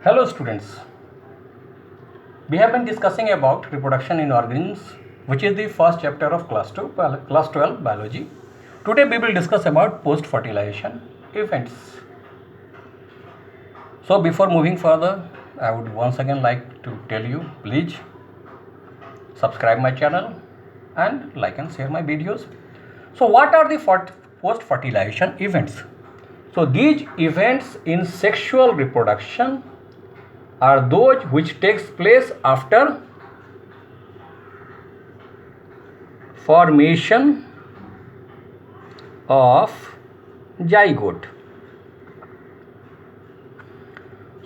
Hello students, we have been discussing about reproduction in organisms, which is the first chapter of class 12 biology. Today we will discuss about post-fertilization events. So before moving further, I would once again like to tell you, please subscribe my channel and like and share my videos. So what are the post-fertilization events? So these events in sexual reproduction are those which takes place after formation of zygote.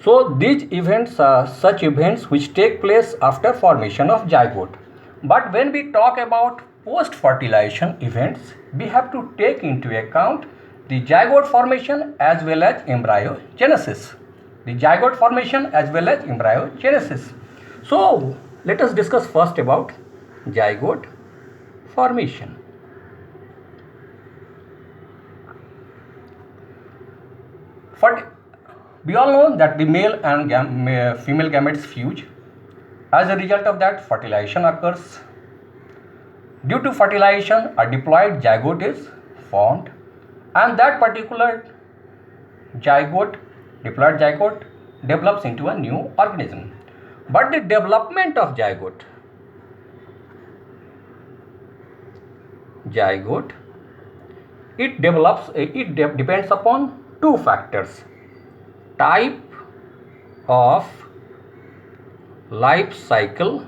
So these events are such events which take place after formation of zygote. But when we talk about post-fertilization events, we have to take into account the zygote formation as well as embryogenesis. The zygote formation as well as embryogenesis. So let us discuss first about zygote formation. We all know that the male and female gametes fuse. As a result of that, fertilization occurs. Due to fertilization, a diploid zygote is formed, and that particular diploid zygote develops into a new organism. But the development of zygote depends upon two factors: type of life cycle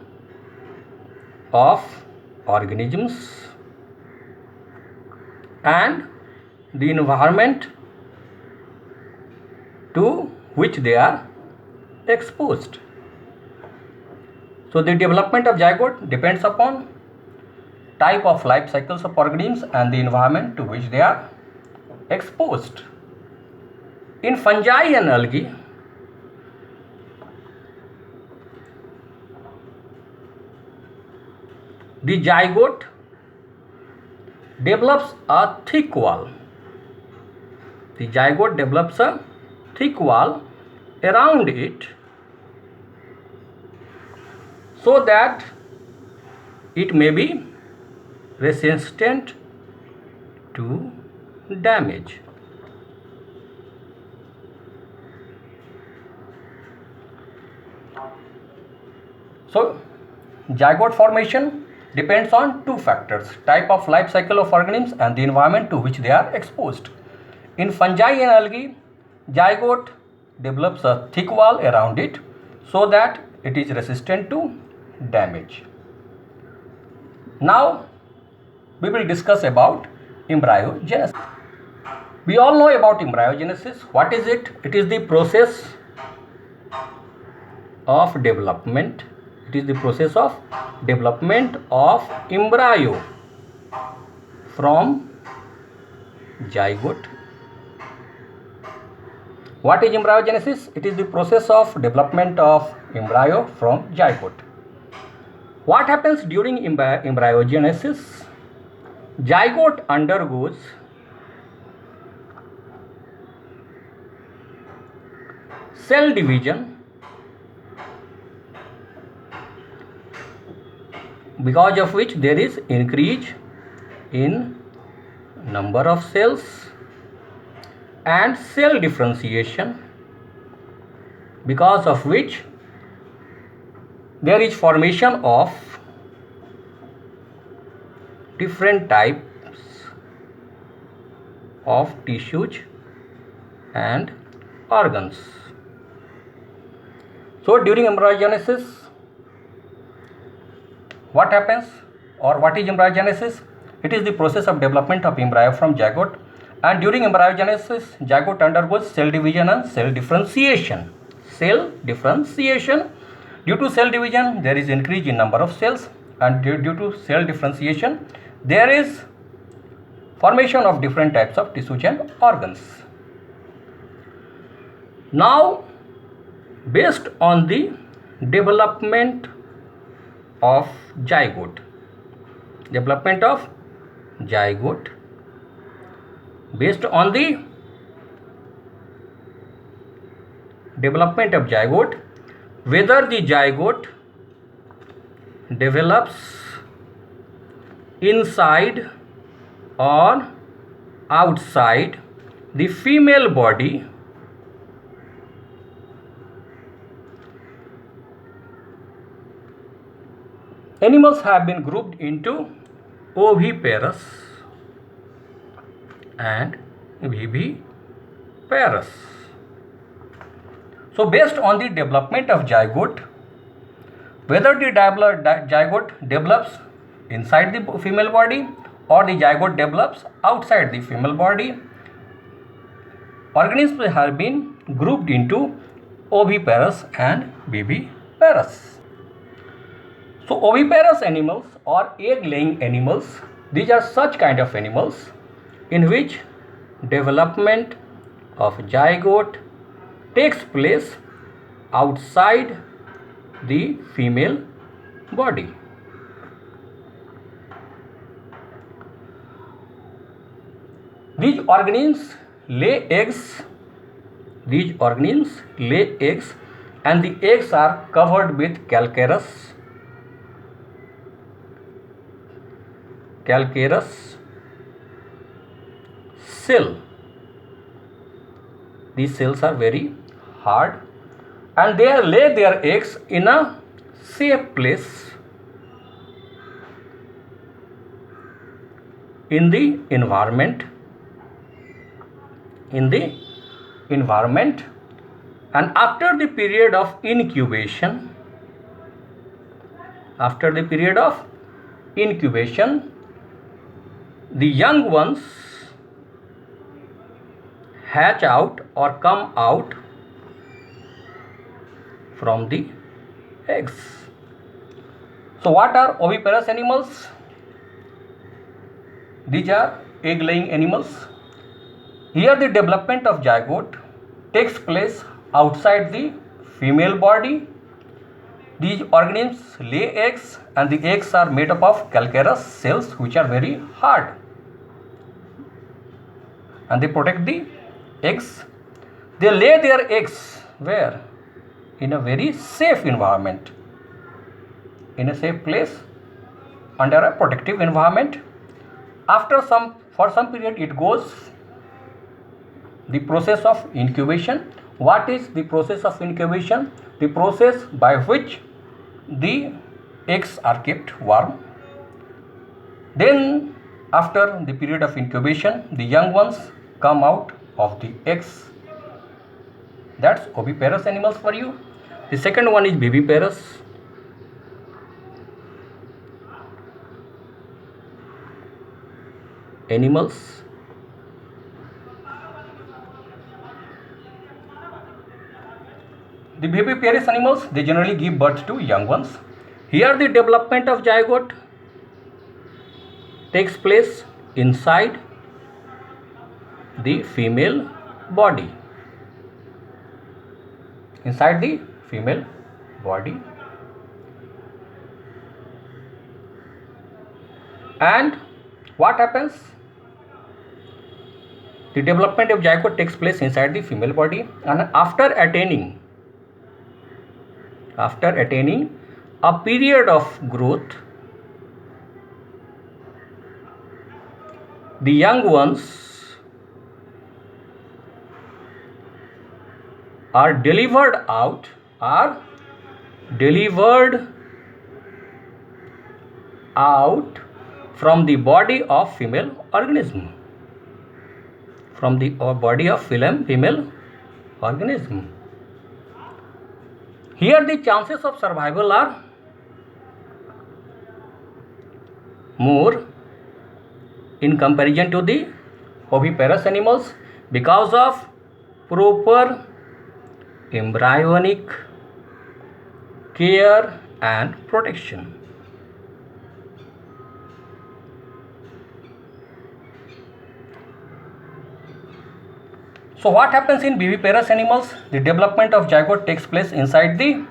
of organisms and the environment to which they are exposed. So the development of zygote depends upon type of life cycles of organisms and the environment to which they are exposed. In fungi and algae, the zygote develops a thick wall. The zygote develops a thick wall around it so that it may be resistant to damage. So zygote formation depends on two factors: type of life cycle of organisms and the environment to which they are exposed. In fungi and algae, zygote develops a thick wall around it so that it is resistant to damage. Now we will discuss about embryogenesis. We all know about embryogenesis. What is it? It is the process of development. It is the process of development of embryo from zygote. What is embryogenesis? It is the process of development of embryo from zygote. What happens during embryogenesis? Zygote undergoes cell division, because of which there is increase in number of cells, and cell differentiation, because of which there is formation of different types of tissues and organs. So during embryogenesis, what happens, or what is embryogenesis? It is the process of development of embryo from zygote, and during embryogenesis, zygote undergoes cell division and cell differentiation. Due to cell division, there is increase in number of cells, and due to cell differentiation, there is formation of different types of tissues and organs. Now, based on the development of zygote, based on the development of zygote, whether the zygote develops inside or outside the female body. Animals have been grouped into oviparous and viviparous. So based on the development of zygote, whether the zygote develops inside the female body or the zygote develops outside the female body, organisms have been grouped into oviparous and viviparous. So oviparous animals or egg-laying animals, these are such kind of animals in which development of zygote takes place outside the female body. These organisms lay eggs. These organisms lay eggs, and the eggs are covered with calcareous shell. These cells are very hard, and they lay their eggs in a safe place in the environment. And after the period of incubation, the young ones hatch out or come out from the eggs. So what are oviparous animals? These are egg-laying animals. Here the development of zygote takes place outside the female body. These organisms lay eggs, and the eggs are made up of calcareous cells which are very hard, and they protect the eggs. They lay their eggs where? In a very safe environment, in a safe place, under a protective environment. For some period it goes the process of incubation. What is the process of incubation? The process by which the eggs are kept warm. Then after the period of incubation, the young ones come out of the eggs. That's oviparous animals for you. The second one is viviparous. Animals. The viviparous animals, they generally give birth to young ones. Here the development of zygote takes place inside the female body. Inside the female body. And what happens? The development of zygote takes place inside the female body, and after attaining a period of growth, the young ones are delivered out from the body of female organism. Female organism. Here the chances of survival are more in comparison to the oviparous animals because of proper embryonic care and protection. So what happens in viviparous animals? The development of zygote takes place inside the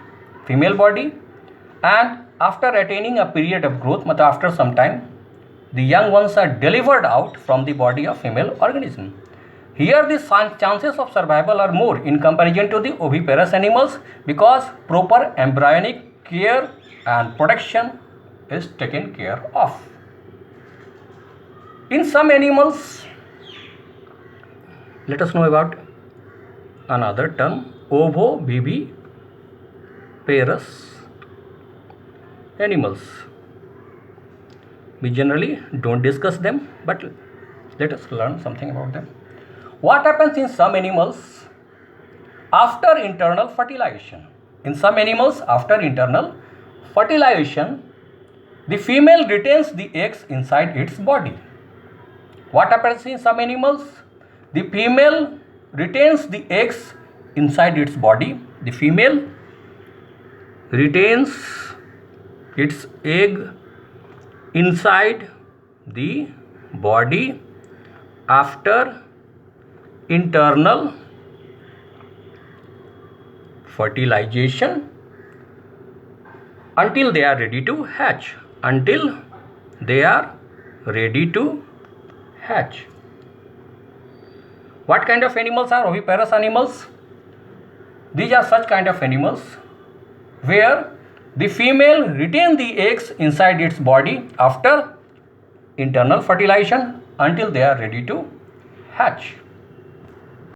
female body, and after attaining a period of growth, after some time, the young ones are delivered out from the body of female organism. Here the chances of survival are more in comparison to the oviparous animals because proper embryonic care and protection is taken care of. In some animals, let us know about another term, ovoviviparous animals. We generally don't discuss them, but let us learn something about them. What happens in some animals after internal fertilization? In some animals, after internal fertilization, the female retains the eggs inside its body. What happens in some animals? The female retains the eggs inside its body. The female retains its egg inside the body after internal fertilization until they are ready to hatch. Until they are ready to hatch. What kind of animals are oviparous animals? These are such kind of animals where the female retains the eggs inside its body after internal fertilization until they are ready to hatch.